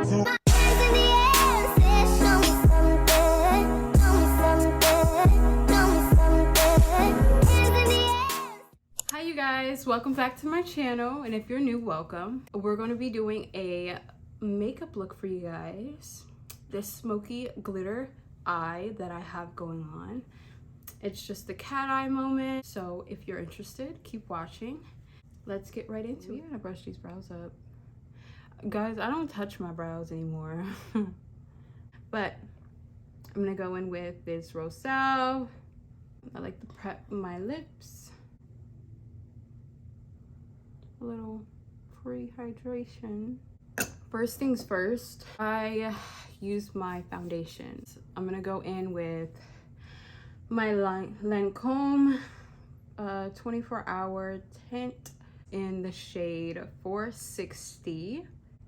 Hi you guys, welcome back to my channel, and if you're new, welcome. We're going to be doing a makeup look for you guys. This smoky glitter eye that I have going on. It's just the cat eye moment, so if you're interested, keep watching. Let's get right into it. I'm gonna brush these brows up. Guys, I don't touch my brows anymore. But I'm gonna go in with this Rosal. I like to prep my lips. A little pre-hydration. First things first, I use my foundations. I'm gonna go in with my Lancome 24-hour tint in the shade 460.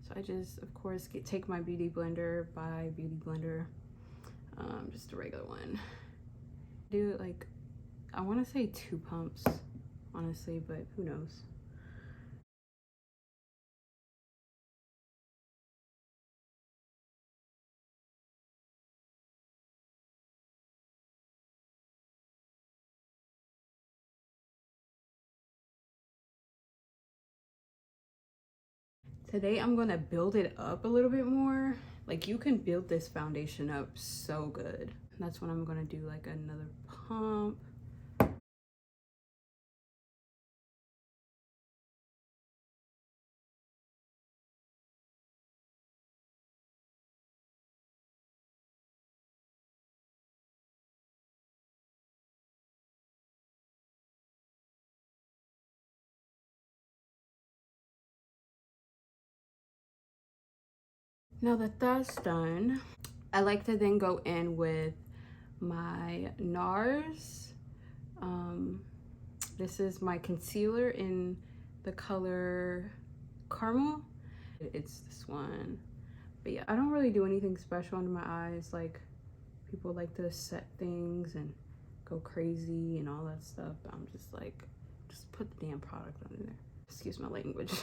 So I just, of course, take my Beauty Blender by Beauty Blender, just a regular one. Do like, I want to say 2 pumps, honestly, but who knows. Today I'm gonna build it up a little bit more. Like, you can build this foundation up so good. That's when I'm gonna do like another pump. Now that that's done, I like to then go in with my NARS. This is my concealer in the color Caramel. It's this one. But yeah, I don't really do anything special under my eyes. Like, people like to set things and go crazy and all that stuff. But I'm just like, just put the damn product under there. Excuse my language.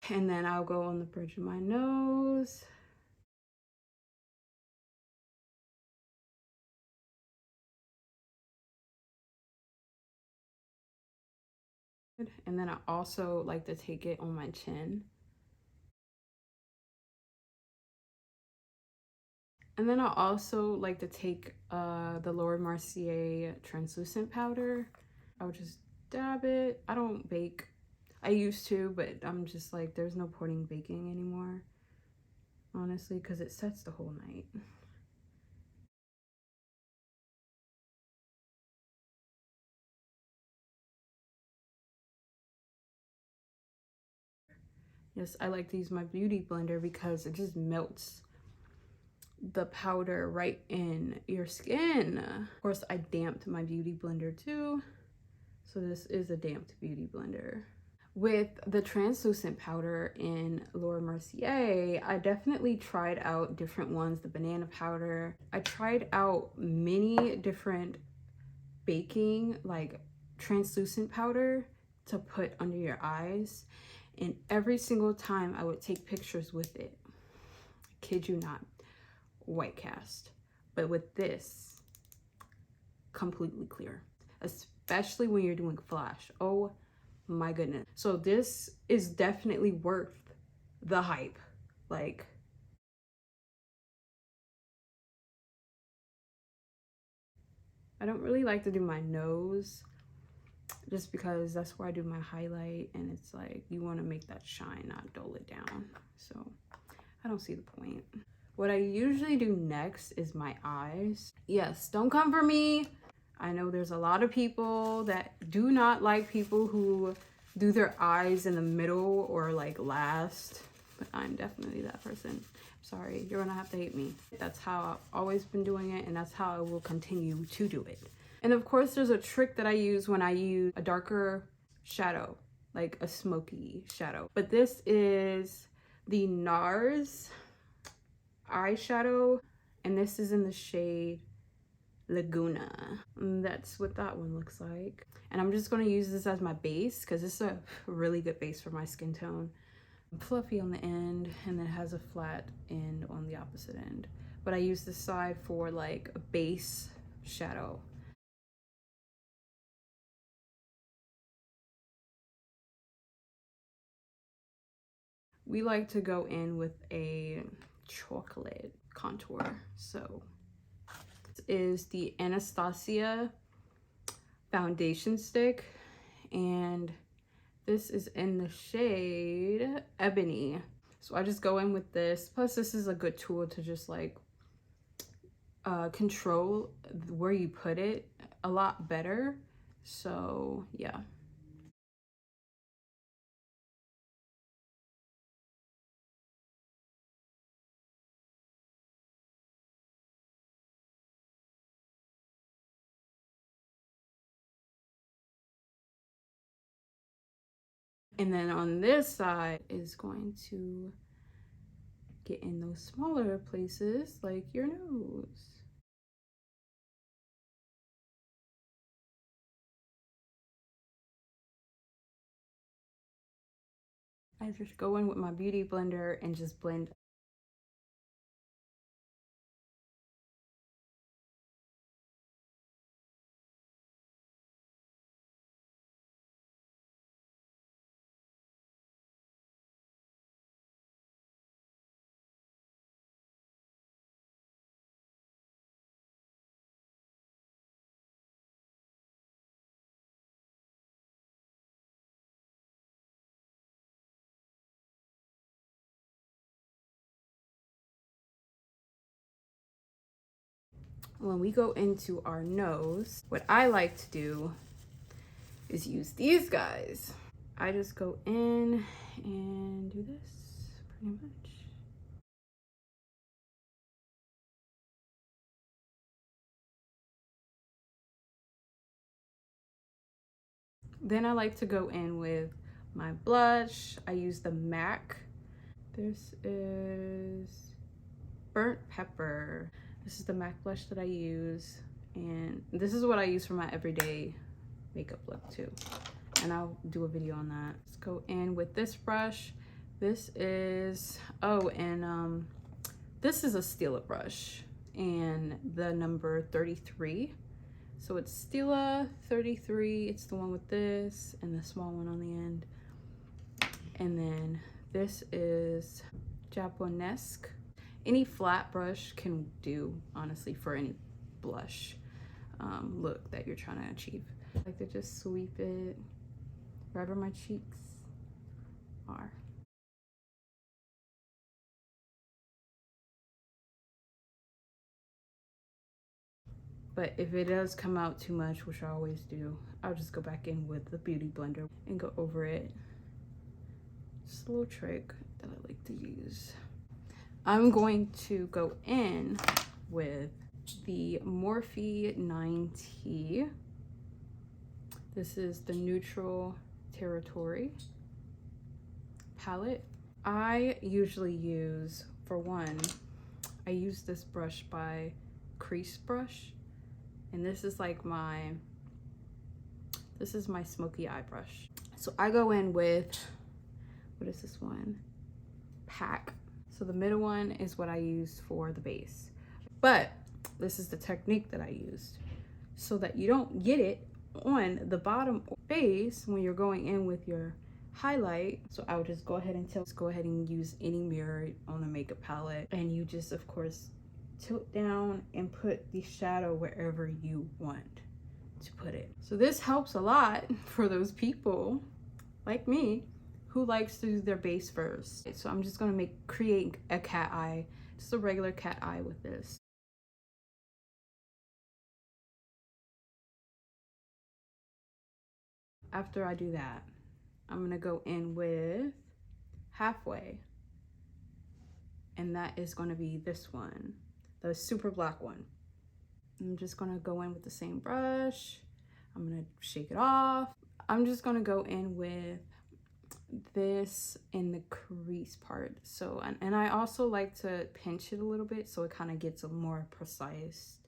And then I'll go on the bridge of my nose. And then I also like to take it on my chin. And then I also like to take the Laura Mercier translucent powder. I would just dab it. I don't bake. I used to, but I'm just like, there's no point in baking anymore, honestly, because it sets the whole night. Yes, I like to use my Beauty Blender because it just melts the powder right in your skin. Of course, I damped my Beauty Blender too. So this is a damped Beauty Blender. With the translucent powder in Laura Mercier, I definitely tried out different ones, the banana powder. I tried out many different baking, like translucent powder to put under your eyes. And every single time I would take pictures with it. I kid you not, white cast. But with this, completely clear. Especially when you're doing flash. Oh my goodness. So this is definitely worth the hype. Like, I don't really like to do my nose just because that's where I do my highlight, and it's like, you want to make that shine, not dull it down. So I don't see the point. What I usually do next is my eyes. Yes, don't come for me. I know there's a lot of people that do not like people who do their eyes in the middle or like last, but I'm definitely that person. Sorry, you're gonna have to hate me. That's how I've always been doing it, and that's how I will continue to do it. And of course, there's a trick that I use when I use a darker shadow, like a smoky shadow. But this is the NARS eyeshadow, and this is in the shade Laguna. And that's what that one looks like. And I'm just going to use this as my base because it's a really good base for my skin tone. Fluffy on the end, and then has a flat end on the opposite end. But I use this side for like a base shadow. We like to go in with a chocolate contour. So this is the Anastasia foundation stick, and this is in the shade Ebony. So I just go in with this. Plus this is a good tool to just like control where you put it a lot better. So yeah. And then on this side is going to get in those smaller places like your nose. I just go in with my beauty blender and just blend. When we go into our nose, what I like to do is use these guys. I just go in and do this pretty much. Then I like to go in with my blush. I use the MAC. This is Burnt Pepper. This is the MAC blush that I use. And this is what I use for my everyday makeup look too. And I'll do a video on that. Let's go in with this brush. This is, oh, and this is a Stila brush and the number 33. So it's Stila 33. It's the one with this and the small one on the end. And then this is Japonesque. Any flat brush can do, honestly, for any blush look that you're trying to achieve. I like to just sweep it wherever my cheeks are. But if it does come out too much, which I always do, I'll just go back in with the beauty blender and go over it. Just a little trick that I like to use. I'm going to go in with the Morphe 9T. This is the Neutral Territory palette. I usually use, for one, I use this brush by Crease Brush. And this is like this is my smoky eye brush. So I go in with, what is this one? Pack. So the middle one is what I use for the base. But this is the technique that I used so that you don't get it on the bottom base when you're going in with your highlight. So I would just go ahead and use any mirror on the makeup palette, and you just, of course, tilt down and put the shadow wherever you want to put it. So this helps a lot for those people like me who likes to do their base first. So I'm just gonna create a cat eye, just a regular cat eye with this. After I do that, I'm gonna go in with Halfway, and that is gonna be this one, the super black one. I'm just gonna go in with the same brush. I'm gonna shake it off. I'm just gonna go in with this in the crease part. So, and I also like to pinch it a little bit so it kind of gets a more precise.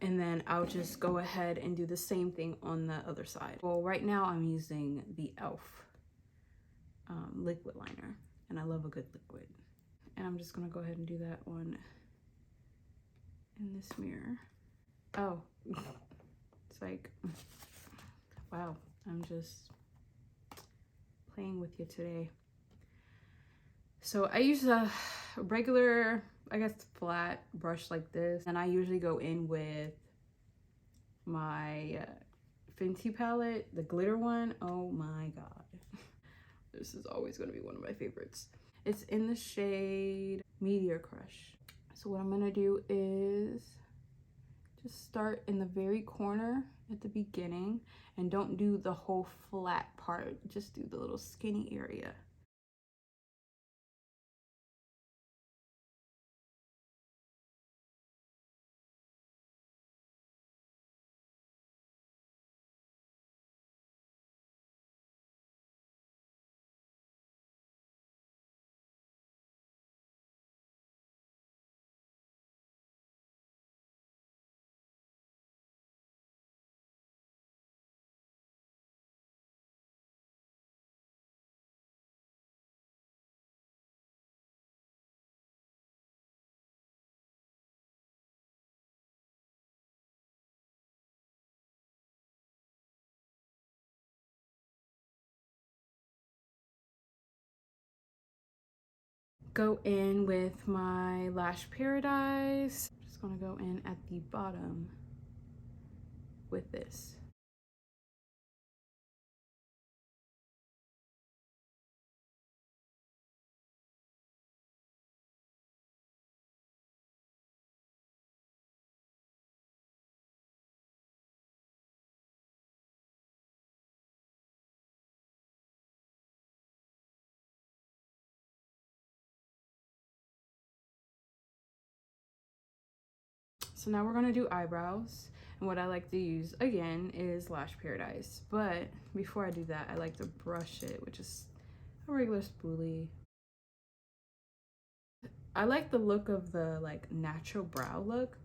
And then I'll just go ahead and do the same thing on the other side. Well, right now I'm using the e.l.f. Liquid liner, and I love a good liquid. And I'm just gonna go ahead and do that one in this mirror. Oh, it's like, wow, I'm just playing with you today. So I use a regular, I guess, flat brush like this, and I usually go in with my Fenty palette, the glitter one. Oh my god, this is always going to be one of my favorites. It's in the shade Meteor Crush. So what I'm gonna do is just start in the very corner at the beginning, and don't do the whole flat part, just do the little skinny area. Go in with my Lash Paradise. I'm just gonna go in at the bottom with this. So now we're gonna do eyebrows. And what I like to use, again, is Lash Paradise. But before I do that, I like to brush it, which is a regular spoolie. I like the look of the like natural brow look.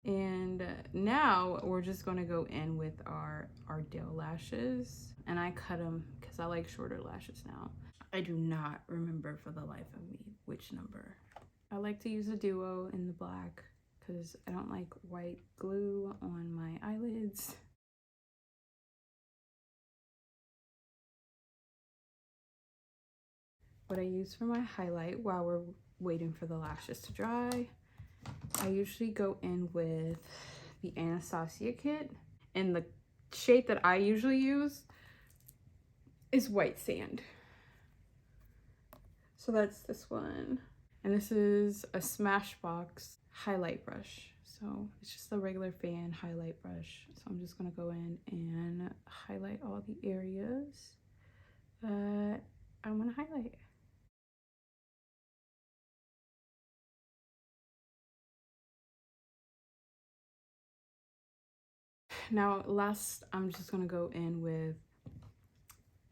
And now we're just gonna go in with our Ardell lashes. And I cut them because I like shorter lashes now. I do not remember for the life of me which number. I like to use a duo in the black because I don't like white glue on my eyelids. What I use for my highlight while we're waiting for the lashes to dry, I usually go in with the Anastasia kit, and the shade that I usually use is White Sand. So that's this one. And this is a Smashbox highlight brush. So it's just a regular fan highlight brush. So I'm just gonna go in and highlight all the areas that I wanna highlight. Now last, I'm just gonna go in with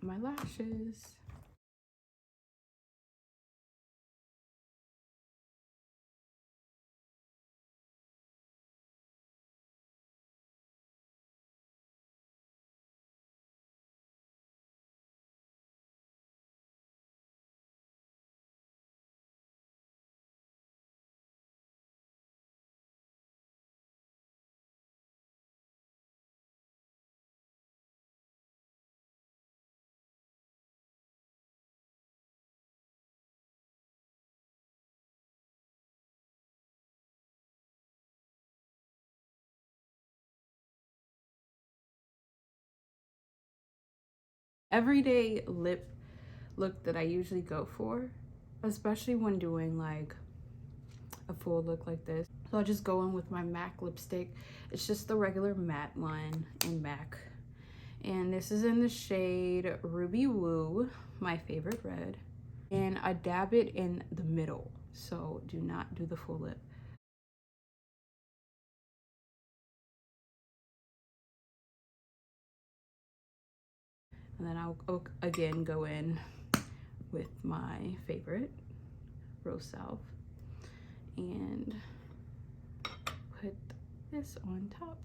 my lashes. everyday lip look that I usually go for, especially when doing like a full look like this. So I'll just go in with my MAC lipstick. It's just the regular matte one in MAC. And this is in the shade Ruby Woo, my favorite red. And I dab it in the middle, so do not do the full lip. And then I'll again go in with my favorite, Rose Salve, and put this on top.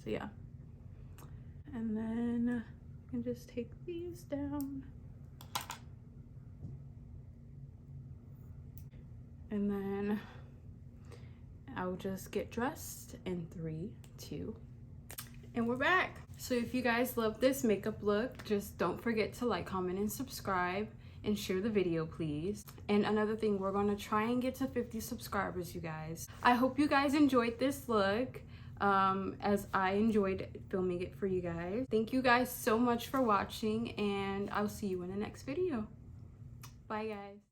So yeah. And then I can just take these down. And then I'll just get dressed in 3, 2, and we're back. So if you guys love this makeup look, just don't forget to like, comment, and subscribe, and share the video, please. And another thing, we're gonna try and get to 50 subscribers, you guys. I hope you guys enjoyed this look as I enjoyed filming it for you guys. Thank you guys so much for watching, and I'll see you in the next video. Bye, guys.